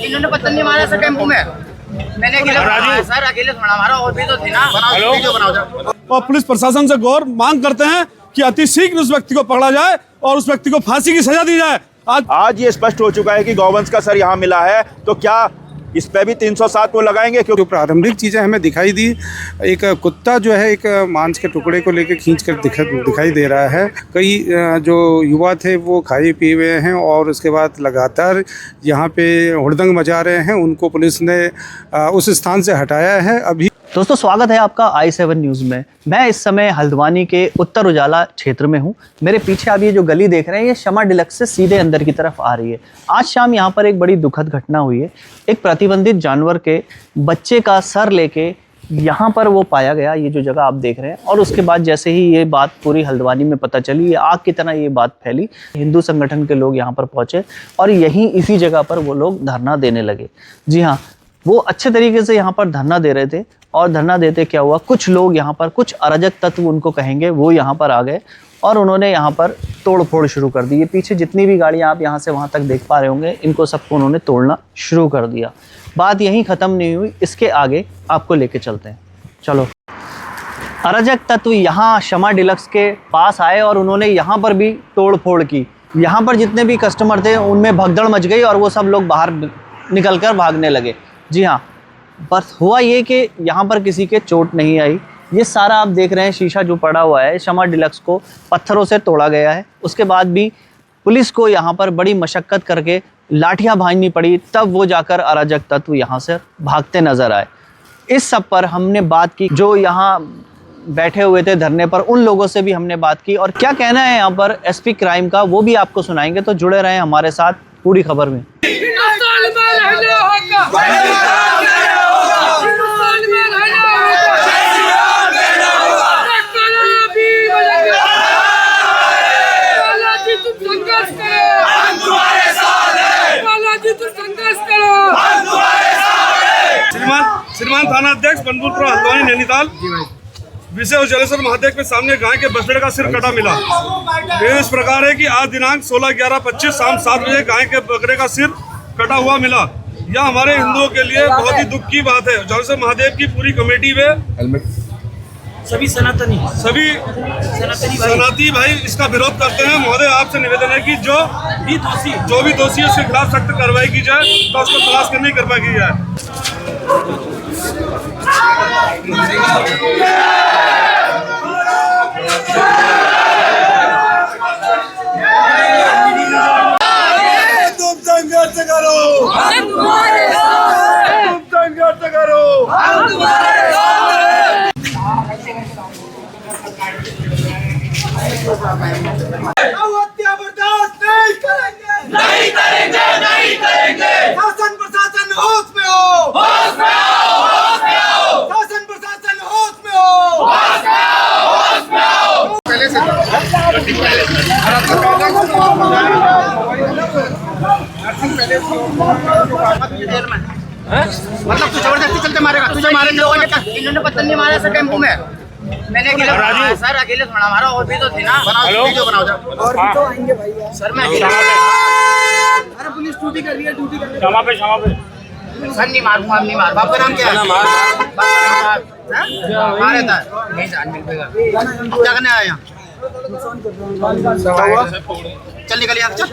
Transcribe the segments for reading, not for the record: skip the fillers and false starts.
इन्होंने पत्थर नहीं मारा सर टेम्पो में, मैंने अकेले मारा सर, अकेले थोड़ा मारा, और भी तो थे ना। और पुलिस प्रशासन से गौर मांग करते हैं कि अति शीघ्र उस व्यक्ति को पकड़ा जाए और उस व्यक्ति को फांसी की सजा दी जाए। आज ये स्पष्ट हो चुका है कि गौवंश का सर यहाँ मिला है, तो क्या इस पे भी 307 को लगाएंगे? क्योंकि प्रारंभिक चीज़ें हमें दिखाई दी, एक कुत्ता जो है एक मांस के टुकड़े को लेकर खींचकर दिखाई दे रहा है। कई जो युवा थे वो खाए पिए हुए हैं और उसके बाद लगातार यहाँ पे हुड़दंग मचा रहे हैं। उनको पुलिस ने उस स्थान से हटाया है। अभी दोस्तों स्वागत है आपका i7 न्यूज़ में। मैं इस समय हल्द्वानी के उत्तर उजाला क्षेत्र में हूँ। मेरे पीछे आप ये जो गली देख रहे हैं ये शमा डिलक्स से सीधे अंदर की तरफ आ रही है। आज शाम यहाँ पर एक बड़ी दुखद घटना हुई है। एक प्रतिबंधित जानवर के बच्चे का सर लेके यहाँ पर वो पाया गया, ये जो जगह आप देख रहे हैं। और उसके बाद जैसे ही ये बात पूरी हल्द्वानी में पता चली, ये आग की तरह ये बात फैली। हिंदू संगठन के लोग यहाँ पर पहुँचे और यहीं इसी जगह पर वो लोग धरना देने लगे। जी हाँ, वो अच्छे तरीके से यहाँ पर धरना दे रहे थे। और धरना देते क्या हुआ, कुछ लोग यहाँ पर, कुछ अराजक तत्व उनको कहेंगे, वो यहाँ पर आ गए और उन्होंने यहाँ पर तोड़ फोड़ शुरू कर दी। ये पीछे जितनी भी गाड़ियाँ आप यहाँ से वहाँ तक देख पा रहे होंगे, इनको सबको उन्होंने तोड़ना शुरू कर दिया। बात यहीं ख़त्म नहीं हुई, इसके आगे आपको लेके चलते हैं, चलो। अराजक तत्व यहाँ शमा डिलक्स के पास आए और उन्होंने यहाँ पर भी तोड़ फोड़ की। यहाँ पर जितने भी कस्टमर थे उनमें भगदड़ मच गई और वो सब लोग बाहर निकल कर भागने लगे। जी हाँ, बस हुआ ये कि यहाँ पर किसी के चोट नहीं आई। ये सारा आप देख रहे हैं शीशा जो पड़ा हुआ है, शमा डिलक्स को पत्थरों से तोड़ा गया है। उसके बाद भी पुलिस को यहाँ पर बड़ी मशक्क़त करके लाठियाँ भांजनी पड़ी, तब वो जाकर अराजक तत्व यहाँ से भागते नज़र आए। इस सब पर हमने बात की, जो यहाँ बैठे हुए थे धरने पर, उन लोगों से भी हमने बात की और क्या कहना है यहाँ पर एसपी क्राइम का वो भी आपको सुनाएंगे। तो जुड़े रहें हमारे साथ पूरी खबर में। श्रीमान थाना अध्यक्ष बनपुर हल्द्वानी नैनीताल। विषय जलेश्वर महादेव के सामने गाय के बछड़े का सिर कटा मिला। इस प्रकार है कि आज दिनांक 16/11/25 शाम 7 बजे गाय के बकरे का सिर कटा हुआ मिला। यह हमारे हिंदुओं के लिए बहुत ही दुख की बात है। जलेश्वर महादेव की पूरी कमेटी में सभी सनातनी भाई इसका विरोध करते हैं। महोदय आपसे निवेदन है कि जो भी दोषी है उसके खिलाफ सख्त कार्रवाई की जाए, तो उसको तलाश करने की कार्रवाई की जाए। तुम संघर्ष करो, तुम संघर्ष करो। हत्या बर्दाश्त नहीं करेंगे, नहीं करेंगे, नहीं करेंगे। शासन प्रशासन होश में हो, होश में आओ, होश में आओ। शासन प्रशासन होश में हो, होश में आओ, होश में आओ। पहले से मतलब तू जबरदस्ती चलते मारेगा, तुझे मारेंगे लोगों ने। इन्होंने पत्थर नहीं मारा सर टेम्पो में, मैंने अकेले मारा सर, अकेले थोड़ा मारा, और भी तो थे ना। वीडियो बनाओ और भी तो आएंगे भैया। सर मैं अकेले, अरे पुलिस ड्यूटी कर रही है, ड्यूटी कर रही है। क्षमा पे सर नहीं मारूंगा, नहीं मार। बाप का नाम क्या है? मारे था नहीं जान मिल पेगा। क्या करने आया यहाँ? चल निकल यहाँ, चल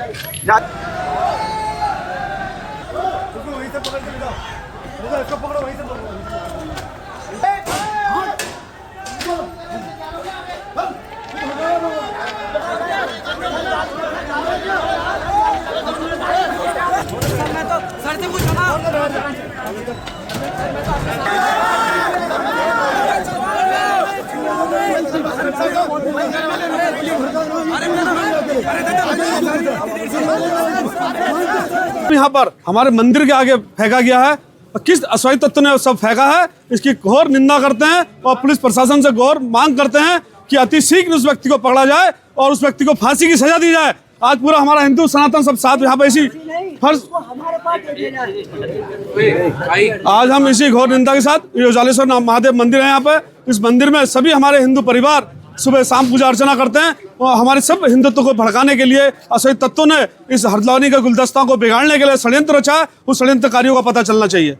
वहीं से पकड़ के ले जाओ, इसको पकड़ो वहीं से पकड़ो। सर से पूछो ना। यहाँ पर हमारे मंदिर के आगे फेंका गया है। किस अश्वई तत्व ने सब फेंका है, इसकी घोर निंदा करते हैं और पुलिस प्रशासन से घोर मांग करते हैं कि अति शीघ्र उस व्यक्ति को पकड़ा जाए और उस व्यक्ति को फांसी की सजा दी जाए। आज पूरा हमारा हिंदू सनातन सब साथ यहाँ पे इसी फर्ज, आज हम इसी घोर निंदा के साथ, ये जालेश्वर महादेव मंदिर है यहाँ पे, इस मंदिर में सभी हमारे हिंदू परिवार सुबह शाम पूजा अर्चना करते हैं और हमारे सब हिंदुत्व को भड़काने के लिए अशोक तत्वों ने इस हल्द्वानी के गुलदस्ता को बिगाड़ने के लिए षड्यंत्र रचा है। उस षड्यंत्रकारियों का पता चलना चाहिए।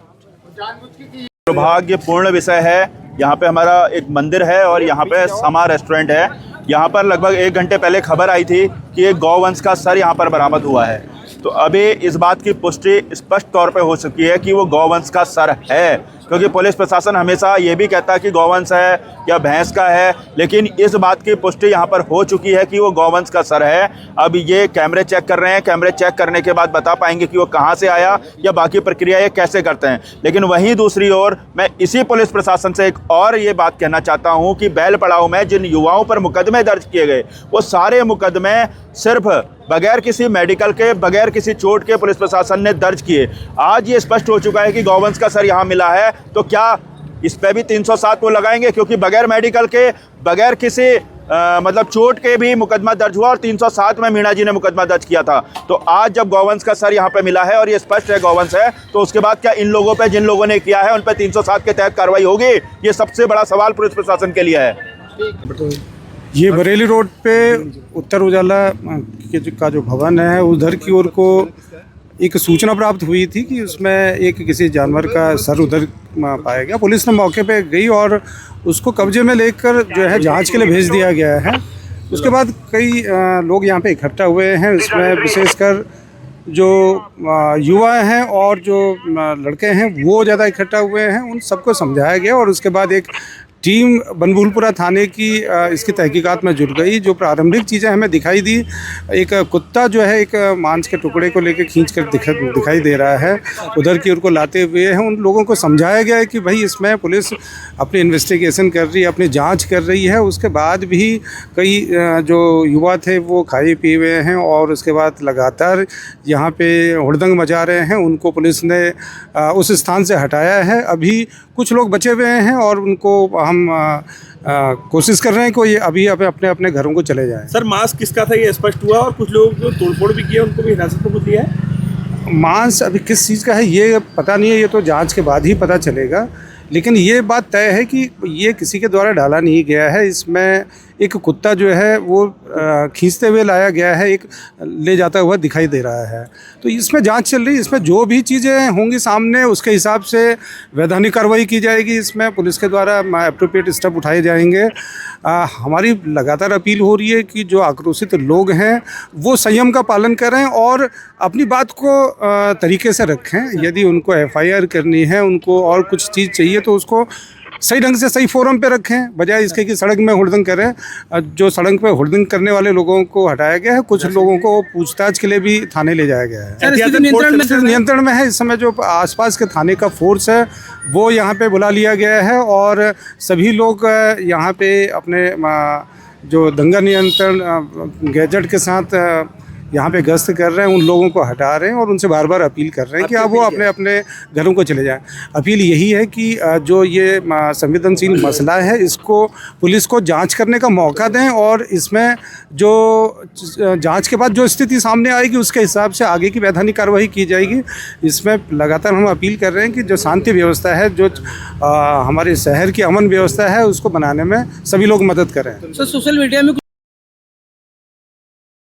दुर्भाग्यपूर्ण विषय है, यहाँ पे हमारा एक मंदिर है और यहाँ पे समा रेस्टोरेंट है। यहाँ पर लगभग 1 घंटे पहले खबर आई थी कि एक गौवंश का सर यहाँ पर बरामद हुआ है। तो अभी इस बात की पुष्टि स्पष्ट तौर पे हो चुकी है कि वो गौवंश का सर है, क्योंकि पुलिस प्रशासन हमेशा ये भी कहता है कि गौवंश है या भैंस का है, लेकिन इस बात की पुष्टि यहाँ पर हो चुकी है कि वो गौवंश का सर है। अब ये कैमरे चेक कर रहे हैं, कैमरे चेक करने के बाद बता पाएंगे कि वो कहाँ से आया या बाकी प्रक्रिया ये कैसे करते हैं। लेकिन वहीं दूसरी ओर मैं इसी पुलिस प्रशासन से एक और ये बात कहना चाहता हूँ कि बैल पड़ाव में जिन युवाओं पर मुकदमे दर्ज किए गए, वो सारे मुकदमे सिर्फ बगैर किसी मेडिकल के, बगैर किसी चोट के पुलिस प्रशासन ने दर्ज किए। आज ये स्पष्ट हो चुका है कि गौवंश का सर यहाँ मिला है, तो क्या इस पे भी 307 को लगाएंगे, क्योंकि बगैर मेडिकल के, बगैर किसी मतलब चोट के भी मुकदमा दर्ज हुआ और 307 में मीणा जी ने मुकदमा दर्ज किया था। तो आज जब गौवंश का सर यहाँ पे मिला है और ये स्पष्ट है गौवंश है, तो उसके बाद क्या इन लोगों पे, जिन लोगों ने किया है, उन पे 307 के तहत कार्रवाई होगी? ये सबसे बड़ा सवाल पुलिस प्रशासन के लिए है। ये बरेली रोड पे उत्तर उजाला का जो भवन है, उधर की ओर को एक सूचना प्राप्त हुई थी कि उसमें एक किसी जानवर का सर उधर पाया गया। पुलिस ने मौके पे गई और उसको कब्जे में लेकर जो है जांच के लिए भेज दिया गया है। उसके बाद कई लोग यहाँ पे इकट्ठा हुए हैं। इसमें विशेषकर जो युवा हैं और जो लड़के हैं वो ज़्यादा इकट्ठा हुए हैं। उन सबको समझाया गया और उसके बाद एक टीम बनभूलपुरा थाने की इसकी तहकीकात में जुट गई। जो प्रारंभिक चीज़ें हमें दिखाई दी, एक कुत्ता जो है एक मांस के टुकड़े को लेकर खींचकर दिखाई दे रहा है, उधर की ओर को लाते हुए हैं। उन लोगों को समझाया गया है कि भाई इसमें पुलिस अपनी इन्वेस्टिगेशन कर रही है, अपनी जांच कर रही है। उसके बाद भी कई जो युवा थे वो खाए पिए हुए हैं और उसके बाद लगातार यहाँ पे हुड़दंग मचा रहे हैं। उनको पुलिस ने उस स्थान से हटाया है। अभी कुछ लोग बचे हुए हैं और उनको हम कोशिश कर रहे हैं कि ये अभी अपने अपने घरों को चले जाएं। सर मांस किसका था ये स्पष्ट हुआ और कुछ लोग जो तोड़फोड़ भी किए उनको भी हिरासत में लिया है? मांस अभी किस चीज़ का है ये पता नहीं है, ये तो जांच के बाद ही पता चलेगा। लेकिन ये बात तय है कि ये किसी के द्वारा डाला नहीं गया है। इसमें एक कुत्ता जो है वो खींचते हुए लाया गया है, एक ले जाता हुआ दिखाई दे रहा है। तो इसमें जांच चल रही है। इसमें जो भी चीज़ें होंगी सामने उसके हिसाब से वैधानिक कार्रवाई की जाएगी। इसमें पुलिस के द्वारा एप्रोप्रिएट स्टेप उठाए जाएंगे। हमारी लगातार अपील हो रही है कि जो आक्रोशित लोग हैं वो संयम का पालन करें और अपनी बात को तरीके से रखें। यदि उनको FIR करनी है, उनको और कुछ चीज़ चाहिए, तो उसको सही ढंग से सही फोरम पे रखें, बजाय इसके कि सड़क में हुड़दंग करें। जो सड़क पे हुड़दंग करने वाले लोगों को हटाया गया है, कुछ लोगों को पूछताछ के लिए भी थाने ले जाया गया है। नियंत्रण में है। इस समय जो आसपास के थाने का फोर्स है वो यहाँ पे बुला लिया गया है और सभी लोग यहाँ पे अपने जो दंगा नियंत्रण गैजेट के साथ यहाँ पे गश्त कर रहे हैं। उन लोगों को हटा रहे हैं और उनसे बार बार अपील कर रहे हैं कि अब वो अपने अपने घरों को चले जाएं। अपील यही है कि जो ये संवेदनशील मसला है इसको पुलिस को जांच करने का मौका दें और इसमें जो जांच के बाद जो स्थिति सामने आएगी उसके हिसाब से आगे की वैधानिक कार्रवाई की जाएगी। इसमें लगातार हम अपील कर रहे हैं कि जो शांति व्यवस्था है, जो हमारे शहर की अमन व्यवस्था है, उसको बनाने में सभी लोग मदद करें। सर सोशल मीडिया में